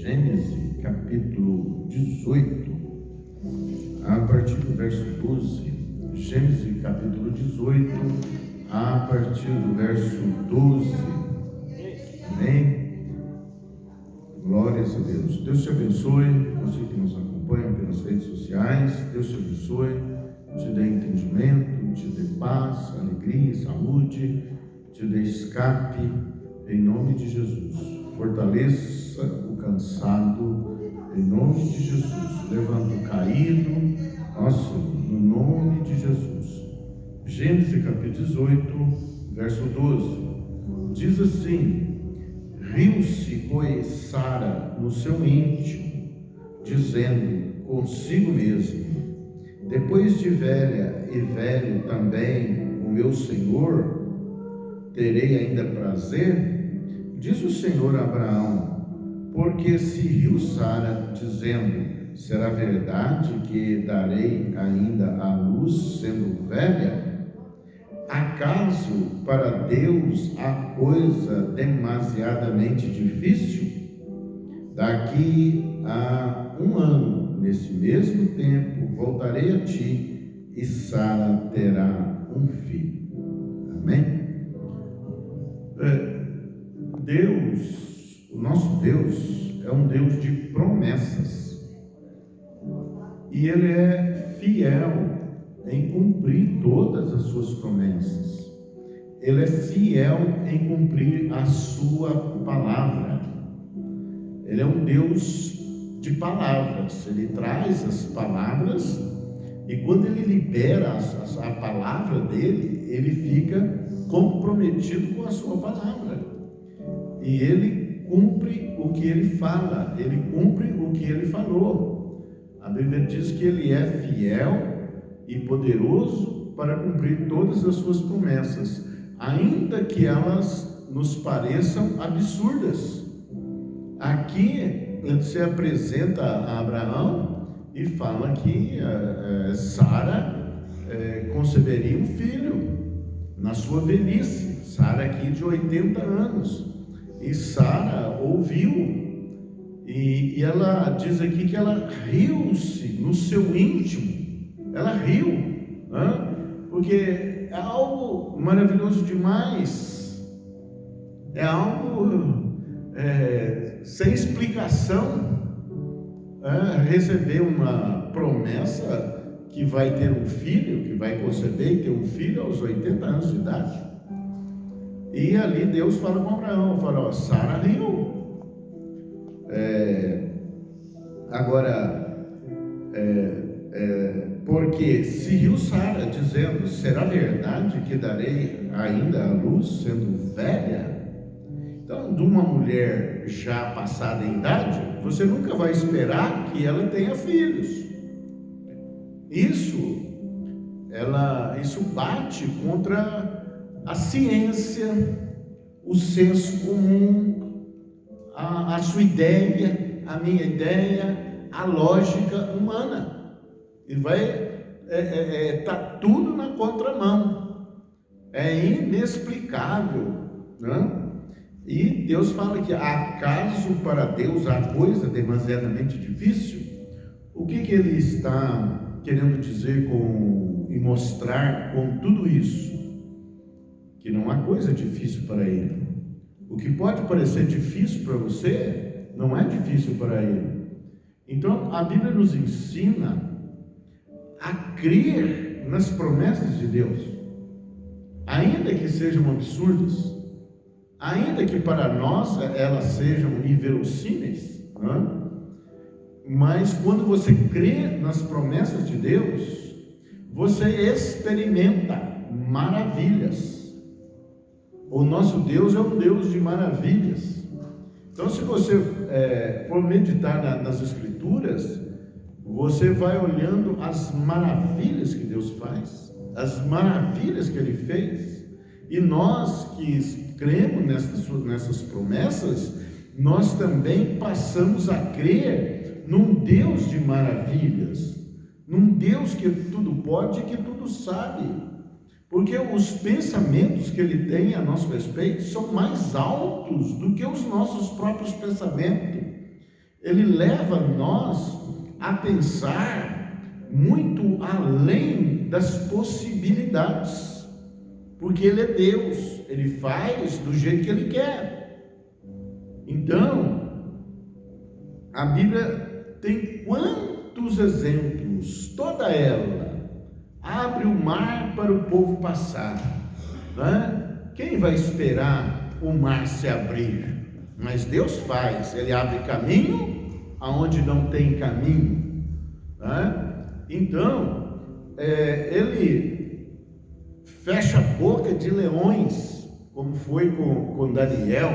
Gênesis capítulo 18, a partir do verso 12. Gênesis capítulo 18, a partir do verso 12. Amém? Glórias a Deus. Deus te abençoe, você que nos acompanha pelas redes sociais. Deus te abençoe, te dê entendimento, te dê paz, alegria, saúde, te dê escape, em nome de Jesus. Fortaleça o cansado, em nome de Jesus. Levanta o caído, nossa, no nome de Jesus. Gênesis capítulo 18, verso 12. Diz assim: riu-se, pois, Sara no seu íntimo, dizendo consigo mesmo: depois de velha e velho também o meu Senhor, terei ainda prazer? Diz o Senhor a Abraão: porque se riu Sara, dizendo: será verdade que darei ainda à luz, sendo velha? Acaso para Deus há coisa demasiadamente difícil? Daqui a 1 ano, nesse mesmo tempo, voltarei a ti, e Sara terá um filho. Amém? Deus, o nosso Deus, é um Deus de promessas, e Ele é fiel em cumprir todas as suas promessas. Ele é fiel em cumprir a sua palavra. Ele é um Deus de palavras. Ele traz as palavras, e quando Ele libera a palavra dele, Ele fica comprometido com a sua palavra. E Ele cumpre o que Ele fala, Ele cumpre o que Ele falou. A Bíblia diz que Ele é fiel e poderoso para cumprir todas as suas promessas, ainda que elas nos pareçam absurdas. Aqui ele se apresenta a Abraão e fala que Sara conceberia um filho na sua velhice. Sara aqui de 80 anos. E Sara ouviu, e ela diz aqui que ela riu-se no seu íntimo. Ela riu, porque é algo maravilhoso demais, é algo sem explicação, receber uma promessa que vai ter um filho, que vai conceber e ter um filho aos 80 anos de idade. E ali Deus fala com Abraão, fala: Sara riu. Porque se riu Sara, dizendo: será verdade que darei ainda à luz, sendo velha? Então, de uma mulher já passada em idade, você nunca vai esperar que ela tenha filhos. Isso bate contra a ciência, o senso comum, a sua ideia, a minha ideia, a lógica humana. E tá tudo na contramão. É inexplicável, né? E Deus fala que acaso para Deus há coisa demasiadamente difícil? O que Ele está querendo dizer e mostrar com tudo isso? Que não há coisa difícil para Ele. O que pode parecer difícil para você, não é difícil para Ele. Então, a Bíblia nos ensina a crer nas promessas de Deus, ainda que sejam absurdas, ainda que para nós elas sejam inverossímeis, mas quando você crê nas promessas de Deus, você experimenta maravilhas. O nosso Deus é um Deus de maravilhas. Então, se você for meditar nas Escrituras, você vai olhando as maravilhas que Deus faz, as maravilhas que Ele fez. E nós que cremos nessas promessas, nós também passamos a crer num Deus de maravilhas, num Deus que tudo pode e que tudo sabe. Porque os pensamentos que Ele tem a nosso respeito são mais altos do que os nossos próprios pensamentos. ele leva nós a pensar muito além das possibilidades, porque ele é Deus, ele faz do jeito que ele quer. Então, a Bíblia tem quantos exemplos? Toda ela abre o mar para o povo passar, né? Quem vai esperar o mar se abrir? Mas Deus faz, ele abre caminho aonde não tem caminho, né? Então, ele fecha a boca de leões, como foi com Daniel.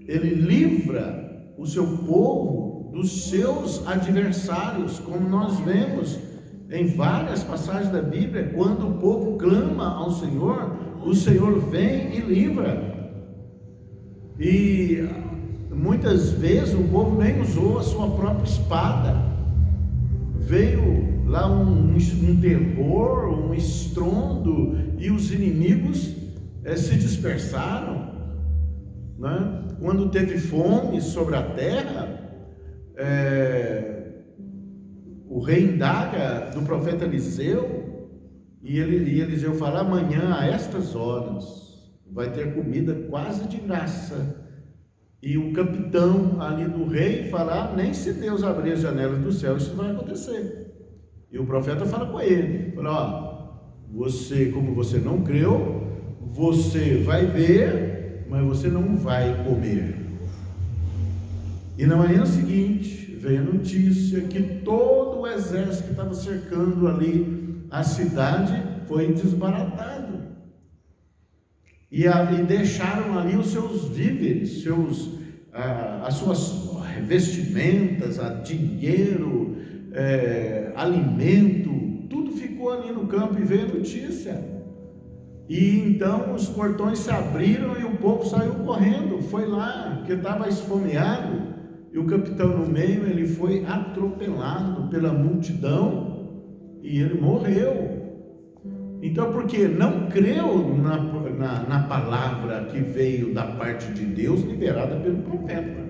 Ele livra o seu povo dos seus adversários, como nós vemos em várias passagens da Bíblia. Quando o povo clama ao Senhor, o Senhor vem e livra. E muitas vezes o povo nem usou a sua própria espada. Veio lá um terror, um estrondo, e os inimigos se dispersaram, né? Quando teve fome sobre a terra, o rei indaga do profeta Eliseu, e Eliseu fala: amanhã a estas horas vai ter comida quase de graça. E o capitão ali do rei fala: nem se Deus abrir as janelas do céu isso vai acontecer. E o profeta fala com ele, fala: você, como você não creu, você vai ver, mas você não vai comer. E na manhã seguinte veio a notícia que todo o exército que estava cercando ali a cidade foi desbaratado. E deixaram ali os seus víveres, as suas vestimentas, dinheiro, alimento, tudo ficou ali no campo. E veio a notícia. E então os portões se abriram e o povo saiu correndo, foi lá, porque estava esfomeado. E o capitão no meio, ele foi atropelado pela multidão e ele morreu. Então, porque não creu na palavra que veio da parte de Deus, liberada pelo profeta.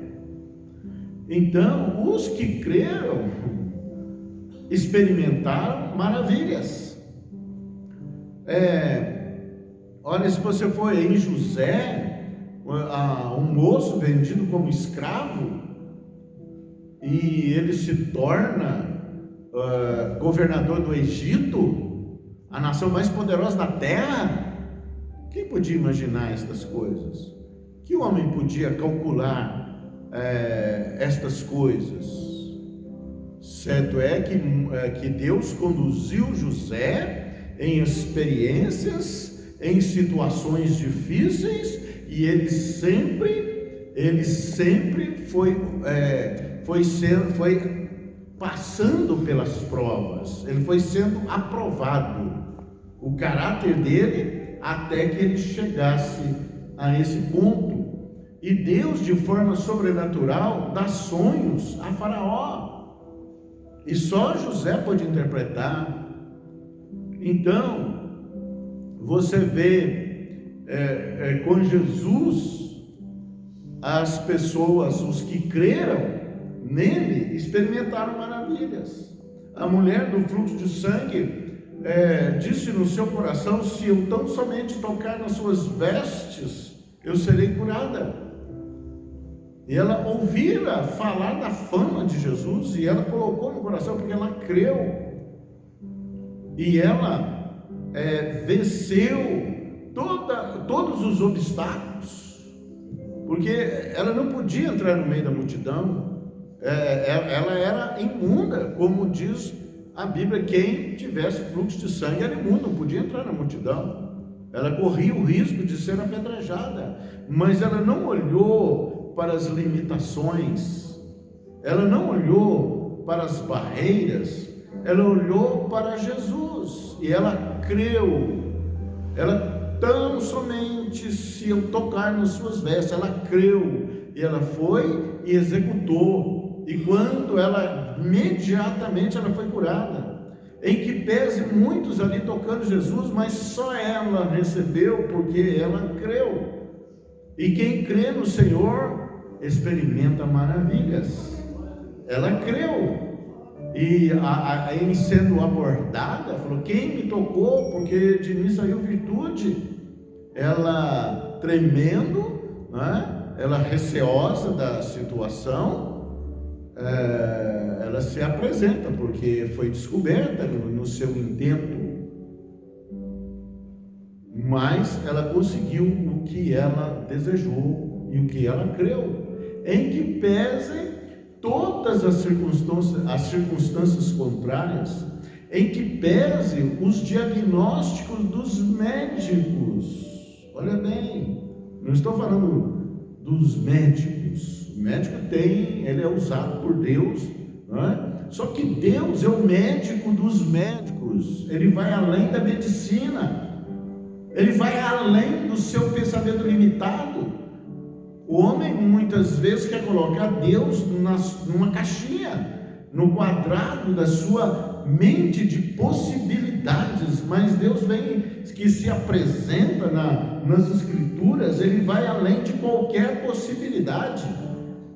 Então, os que creram experimentaram maravilhas. Olha, se você for em José, um moço vendido como escravo, e ele se torna governador do Egito, a nação mais poderosa da terra. Quem podia imaginar estas coisas? Que homem podia calcular estas coisas? Certo é que Deus conduziu José em experiências, em situações difíceis, e ele sempre foi passando pelas provas, ele foi sendo aprovado, o caráter dele, até que ele chegasse a esse ponto. E Deus, de forma sobrenatural, dá sonhos a Faraó, e só José pode interpretar. Então, você vê com Jesus, as pessoas, os que creram nele, experimentaram maravilhas. A mulher do fluxo de sangue disse no seu coração: se eu tão somente tocar nas suas vestes, eu serei curada. E ela ouvira falar da fama de Jesus, e ela colocou no coração, porque ela creu. E ela venceu todos os obstáculos, porque ela não podia entrar no meio da multidão. Ela era imunda, como diz a Bíblia: quem tivesse fluxo de sangue era imundo, não podia entrar na multidão. Ela corria o risco de ser apedrejada, mas ela não olhou para as limitações, ela não olhou para as barreiras, ela olhou para Jesus, e ela creu. Ela tão somente se eu tocar nas suas vestes, ela creu, e ela foi e executou. E quando imediatamente ela foi curada, em que pese muitos ali tocando Jesus, mas só ela recebeu, porque ela creu. E quem crê no Senhor experimenta maravilhas. ela creu. E em sendo abordada, falou: quem me tocou? Porque de mim saiu virtude. Ela tremendo, né? Ela receosa da situação, ela se apresenta, porque foi descoberta no seu intento. Mas ela conseguiu o que ela desejou e o que ela creu, em que pesem todas as circunstâncias contrárias, em que pesem os diagnósticos dos médicos. Olha bem, não estou falando dos médicos. O médico ele é usado por Deus, não é? Só que Deus é o médico dos médicos. Ele vai além da medicina. Ele vai além do seu pensamento limitado. O homem muitas vezes quer colocar Deus numa caixinha, no quadrado da sua mente de possibilidades, mas Deus que se apresenta nas Escrituras, ele vai além de qualquer possibilidade.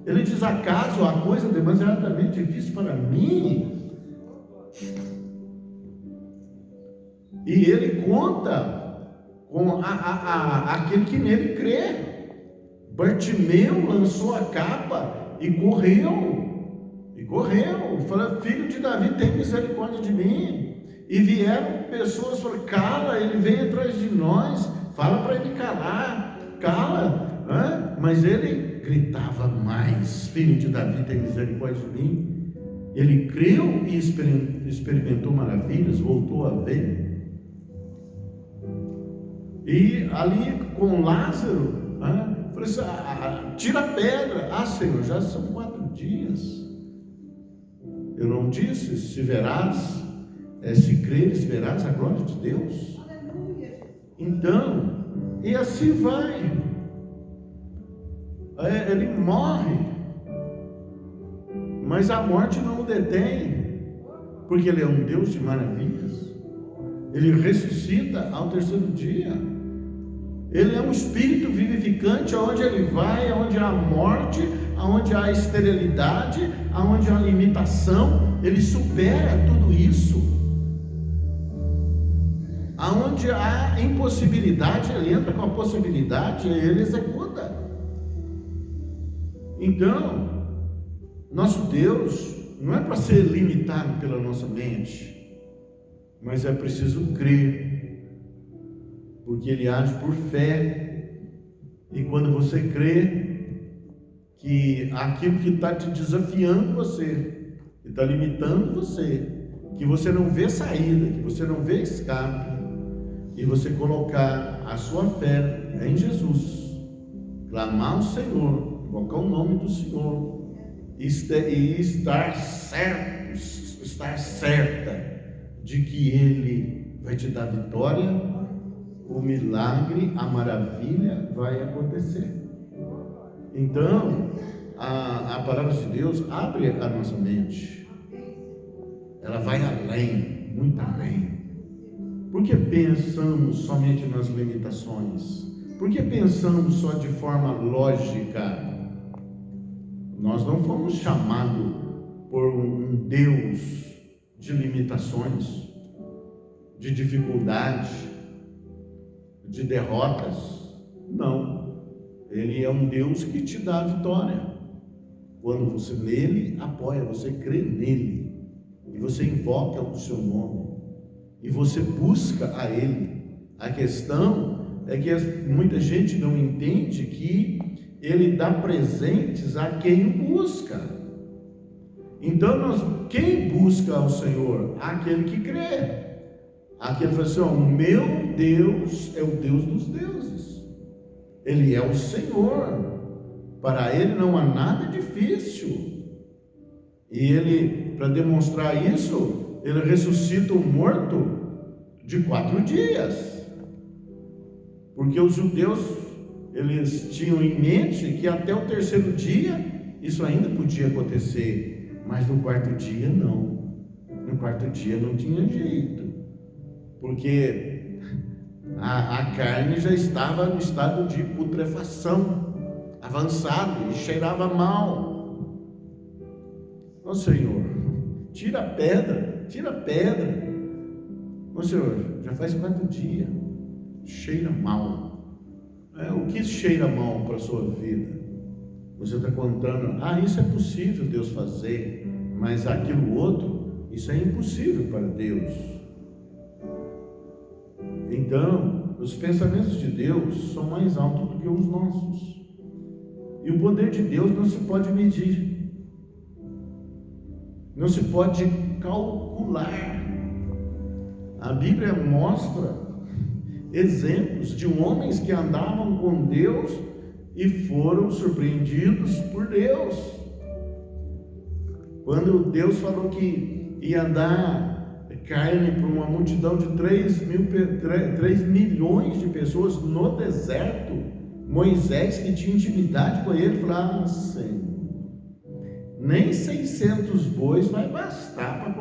Ele diz: acaso a coisa é demasiadamente difícil para mim? E ele conta com aquele que nele crê. Bartimeu lançou a capa e correu, falou: filho de Davi, tem misericórdia de mim. E vieram pessoas, falaram: cala, ele vem atrás de nós, fala para ele calar, cala. Mas ele gritava mais: filho de Davi, tem misericórdia de mim. Ele creu e experimentou maravilhas, voltou a ver. E ali com Lázaro, falei assim: tira a pedra. Senhor, já são 4 dias. Eu não disse: se creres, verás a glória de Deus. Então, e assim vai. Ele morre, mas a morte não o detém, porque ele é um Deus de maravilhas. Ele ressuscita ao 3º dia. Ele é um espírito vivificante. Aonde ele vai, aonde há morte, aonde há esterilidade, aonde há limitação, ele supera tudo isso. Aonde há impossibilidade, ele entra com a possibilidade e ele executa. Então, nosso Deus não é para ser limitado pela nossa mente, mas é preciso crer, porque ele age por fé. E quando você crê que aquilo que está te desafiando você, que está limitando você, que você não vê saída, que você não vê escape, e você colocar a sua fé em Jesus, clamar ao Senhor, invocar o nome do Senhor, e estar certa de que Ele vai te dar vitória, o milagre, a maravilha vai acontecer. Então, a palavra de Deus abre a nossa mente. Ela vai além, muito além. Por que pensamos somente nas limitações? Por que pensamos só de forma lógica? Nós não fomos chamados por um Deus de limitações, de dificuldade, de derrotas. Não. Ele é um Deus que te dá a vitória. Quando você nele apoia, você crê nele, e você invoca o seu nome, e você busca a ele. A questão é que muita gente não entende que ele dá presentes a quem o busca. Então, quem busca ao Senhor? Aquele que crê. Aquele que fala assim: o meu Deus é o Deus dos deuses. Ele é o Senhor. Para ele não há nada difícil. E ele, para demonstrar isso, ele ressuscita o morto de 4 dias. Porque os judeus, eles tinham em mente que até o 3º dia isso ainda podia acontecer, mas no 4º dia não. No 4º dia não tinha jeito, porque a carne já estava no estado de putrefação avançado e cheirava mal. Ó Senhor, tira a pedra, tira a pedra. Ó Senhor, já faz 4 dias, cheira mal. O que cheira mal para a sua vida? Você está contando, isso é possível Deus fazer, mas aquilo outro, isso é impossível para Deus. Então, os pensamentos de Deus são mais altos do que os nossos. E o poder de Deus não se pode medir, não se pode calcular. A Bíblia mostra exemplos de homens que andavam com Deus e foram surpreendidos por Deus. Quando Deus falou que ia dar carne para uma multidão de 3 milhões de pessoas no deserto, Moisés, que tinha intimidade com ele, falou: Senhor, nem 600 bois vai bastar para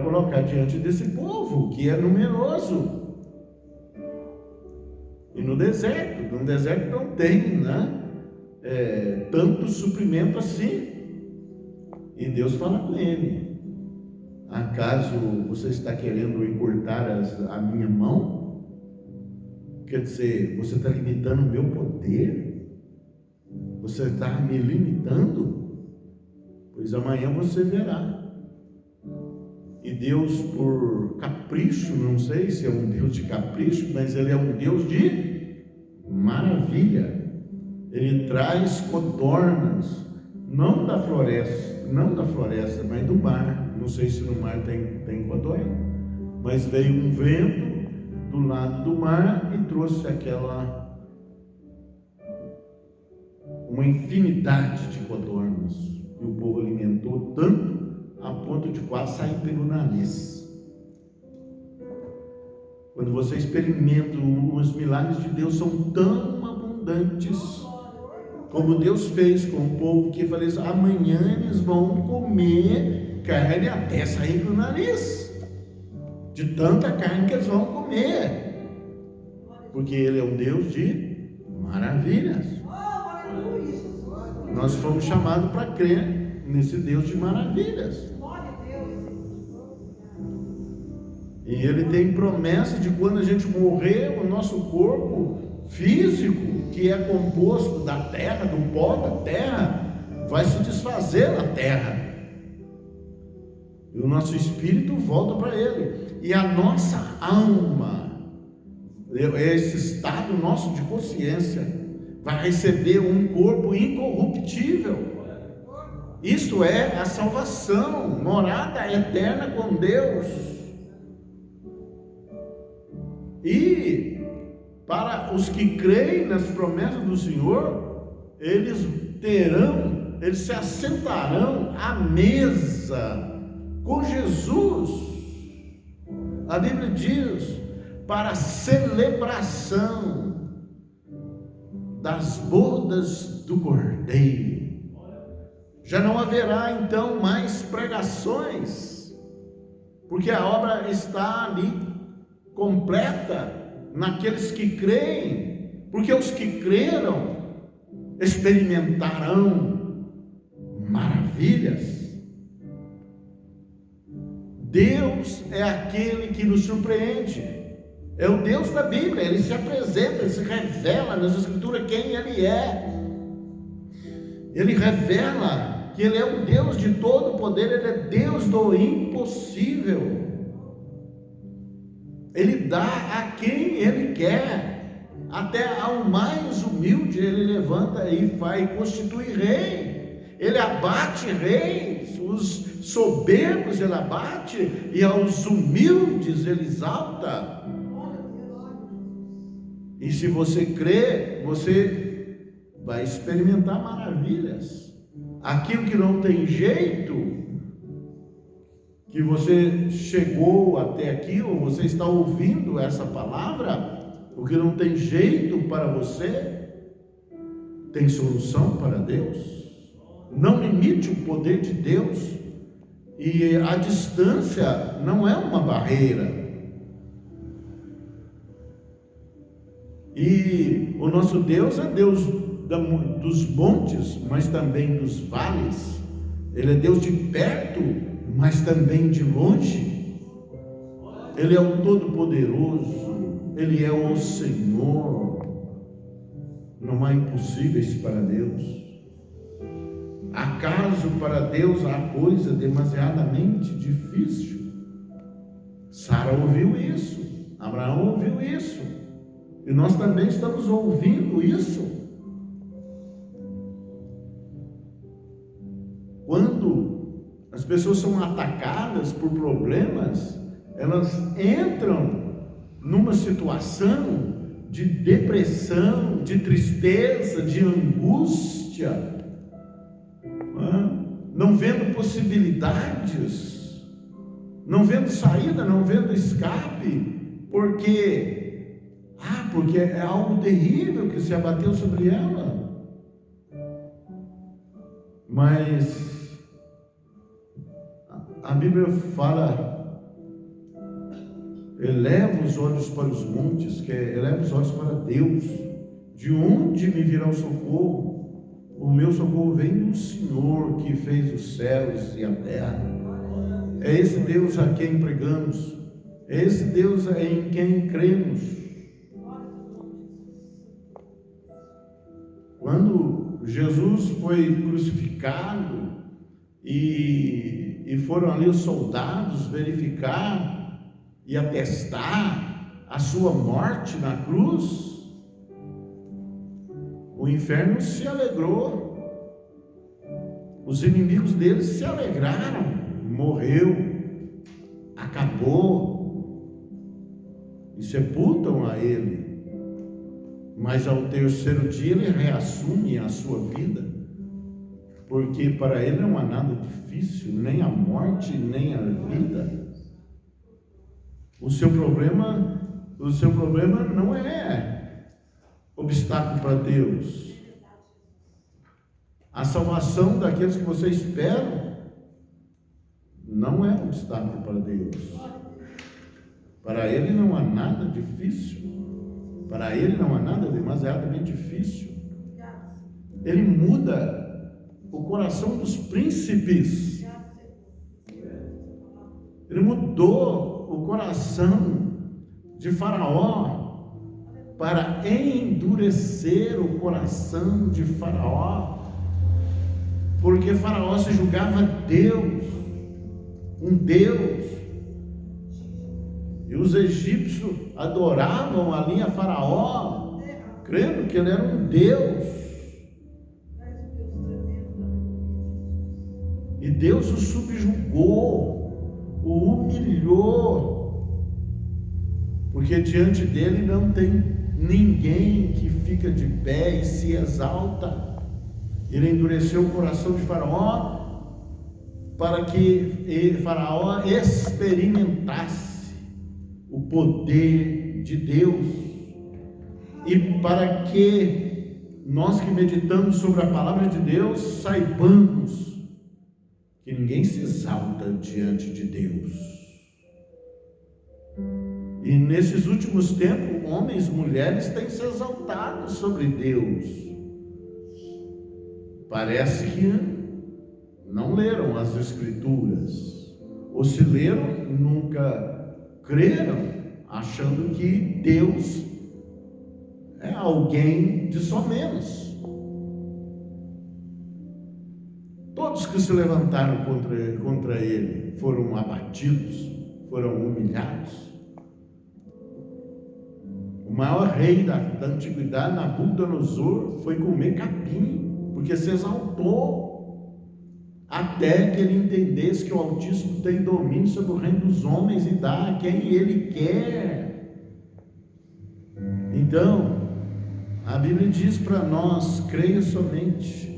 colocar diante desse povo, que é numeroso. E no deserto não tem, tanto suprimento assim. E Deus fala com ele: acaso você está querendo encurtar a minha mão? Quer dizer, você está limitando o meu poder? Você está me limitando? Pois amanhã você verá. E Deus, por capricho, não sei se é um Deus de capricho, mas Ele é um Deus de maravilha. Ele traz codornas, não da floresta, mas do mar. Não sei se no mar tem codorna, mas veio um vento do lado do mar e trouxe uma infinidade de codornas. E o povo alimentou tanto a ponto de quase sair pelo nariz. Quando você experimenta, os milagres de Deus são tão abundantes, como Deus fez com o povo, que falou assim: amanhã eles vão comer carne até sair pelo nariz, de tanta carne que eles vão comer, porque Ele é um Deus de maravilhas. Nós fomos chamados para crer nesse Deus de maravilhas. E Ele tem promessa de quando a gente morrer, o nosso corpo físico, que é composto da terra, do pó da terra, vai se desfazer na terra. E o nosso espírito volta para Ele. E a nossa alma, esse estado nosso de consciência, vai receber um corpo incorruptível. Isto é a salvação, morada eterna com Deus. E para os que creem nas promessas do Senhor, eles se assentarão à mesa com Jesus. A Bíblia diz: para a celebração das bodas do Cordeiro. Já não haverá então mais pregações, porque a obra está ali completa naqueles que creem, porque os que creram experimentarão maravilhas. Deus é aquele que nos surpreende, é o Deus da Bíblia. Ele se apresenta, ele se revela nas Escrituras quem Ele é. Ele revela que Ele é um Deus de todo poder, Ele é Deus do impossível. Ele dá a quem Ele quer, até ao mais humilde Ele levanta e constitui rei. Ele abate reis, os soberbos Ele abate, e aos humildes Ele exalta. E se você crê, você vai experimentar maravilhas. Aquilo que não tem jeito, que você chegou até aqui, ou você está ouvindo essa palavra, o que não tem jeito para você, tem solução para Deus. Não limite o poder de Deus, e a distância não é uma barreira. E o nosso Deus é Deus dos montes, mas também dos vales. Ele é Deus de perto, mas também de longe. Ele é o Todo-Poderoso, Ele é o Senhor. Não há impossíveis para Deus. Acaso para Deus há coisa demasiadamente difícil? Sara ouviu isso, Abraão ouviu isso, e nós também estamos ouvindo isso. Quando as pessoas são atacadas por problemas, elas entram numa situação de depressão, de tristeza, de angústia, não vendo possibilidades, não vendo saída, não vendo escape, porque é algo terrível que se abateu sobre ela. Mas a Bíblia fala: eleva os olhos para os montes, eleva os olhos para Deus. De onde me virá o socorro? O meu socorro vem do Senhor, que fez os céus e a terra. É esse Deus a quem pregamos, é esse Deus em quem cremos. Quando Jesus foi crucificado e foram ali os soldados verificar e atestar a sua morte na cruz, o inferno se alegrou, os inimigos deles se alegraram. Morreu, acabou, e sepultam a ele. Mas ao terceiro dia ele reassume a sua vida, porque para ele não há nada difícil, nem a morte, nem a vida. O seu problema não é obstáculo para Deus. A salvação daqueles que você espera não é obstáculo para Deus. Para Ele não há nada difícil. Para Ele não há nada demasiadamente difícil. Ele muda o coração dos príncipes. Ele mudou o coração de Faraó para endurecer o coração de Faraó, porque Faraó se julgava Deus, um Deus, e os egípcios adoravam ali a Faraó, crendo que ele era um Deus, e Deus o subjugou, o humilhou, porque diante dele não tem ninguém que fica de pé e se exalta. Ele endureceu o coração de Faraó para que Faraó experimentasse o poder de Deus, e para que nós que meditamos sobre a palavra de Deus saibamos que ninguém se exalta diante de Deus. E nesses últimos tempos, homens e mulheres têm se exaltado sobre Deus. Parece que não leram as Escrituras, ou se leram, nunca creram, achando que Deus é alguém de somenos. Todos que se levantaram contra ele foram abatidos, foram humilhados. O maior rei da antiguidade, Nabucodonosor, foi comer capim, porque se exaltou, até que ele entendesse que o Altíssimo tem domínio sobre o reino dos homens e dá a quem ele quer. Então, a Bíblia diz para nós: creia somente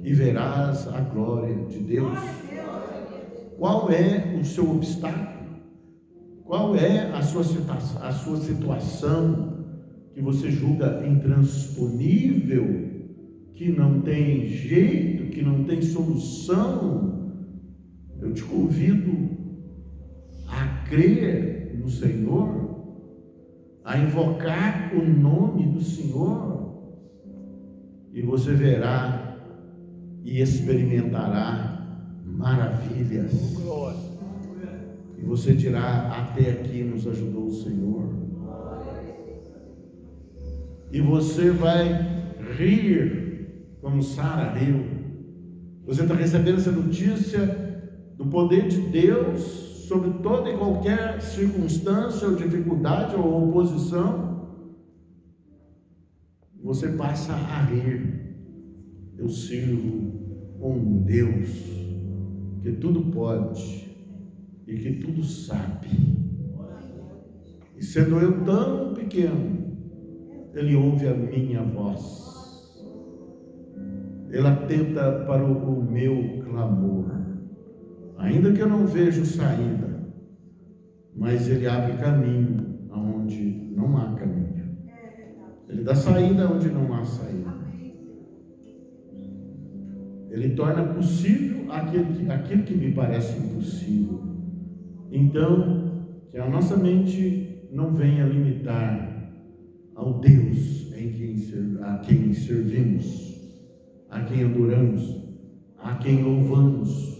e verás a glória de Deus. Qual é o seu obstáculo? Qual é a sua situação que você julga intransponível, que não tem jeito, que não tem solução? Eu te convido a crer no Senhor, a invocar o nome do Senhor, e você verá e experimentará maravilhas. E você dirá: até aqui nos ajudou o Senhor. E você vai rir como Sara riu. Você está recebendo essa notícia do poder de Deus sobre toda e qualquer circunstância, ou dificuldade, ou oposição. Você passa a rir. Eu sirvo um Deus que tudo pode e que tudo sabe. E sendo eu tão pequeno, Ele ouve a minha voz. Ele atenta para o meu clamor. Ainda que eu não veja saída, mas Ele abre caminho aonde não há caminho. Ele dá saída onde não há saída. Ele torna possível aquilo que me parece impossível. Então, que a nossa mente não venha limitar ao Deus a quem servimos, a quem adoramos, a quem louvamos,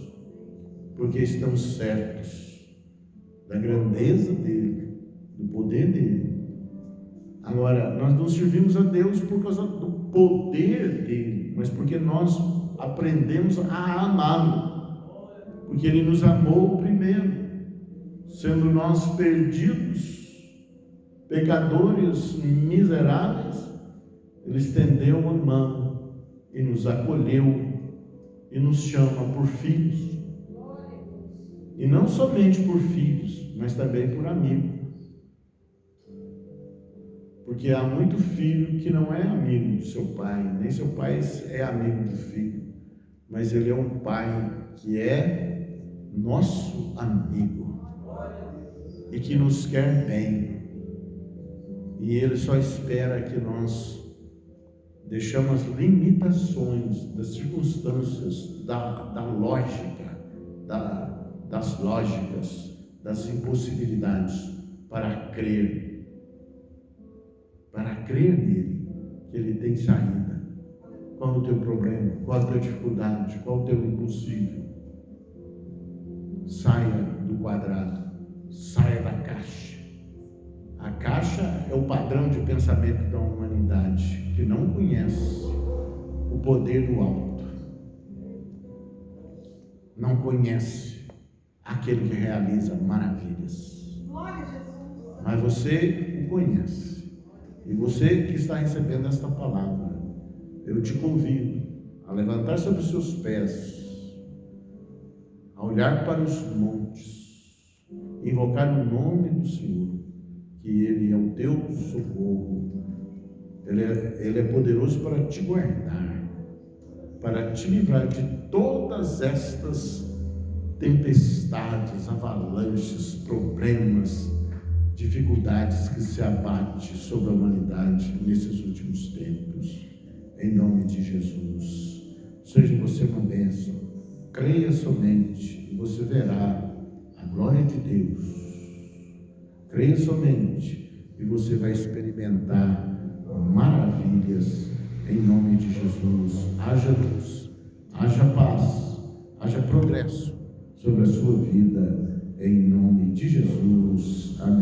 porque estamos certos da grandeza dEle, do poder dEle. Agora, nós não servimos a Deus por causa do poder dEle, mas porque nós aprendemos a amá-lo, porque Ele nos amou primeiro, sendo nós perdidos, pecadores miseráveis. Ele estendeu a mão e nos acolheu e nos chama por filhos, e não somente por filhos, mas também por amigos, porque há muito filho que não é amigo do seu pai, nem seu pai é amigo do filho, mas ele é um pai que é nosso amigo e que nos quer bem, e ele só espera que nós deixamos as limitações das circunstâncias, da lógica, das lógicas, das impossibilidades, para crer nele, que ele tem saída. Qual é o teu problema? Qual é a tua dificuldade? Qual é o teu impossível? Saia do quadrado, saia da caixa. A caixa é o padrão de pensamento da humanidade, que não conhece o poder do alto, não conhece aquele que realiza maravilhas. Mas você o conhece. E você que está recebendo esta palavra, eu te convido a levantar sobre os seus pés, a olhar para os montes, invocar o nome do Senhor, que Ele é o teu socorro. Ele é poderoso para te guardar, para te livrar de todas estas tempestades, avalanches, problemas, dificuldades que se abatem sobre a humanidade nesses últimos tempos. Em nome de Jesus, seja você uma bênção. Creia somente e você verá a glória de Deus. Creia somente e você vai experimentar maravilhas em nome de Jesus. Haja luz, haja paz, haja progresso sobre a sua vida em nome de Jesus. Amém.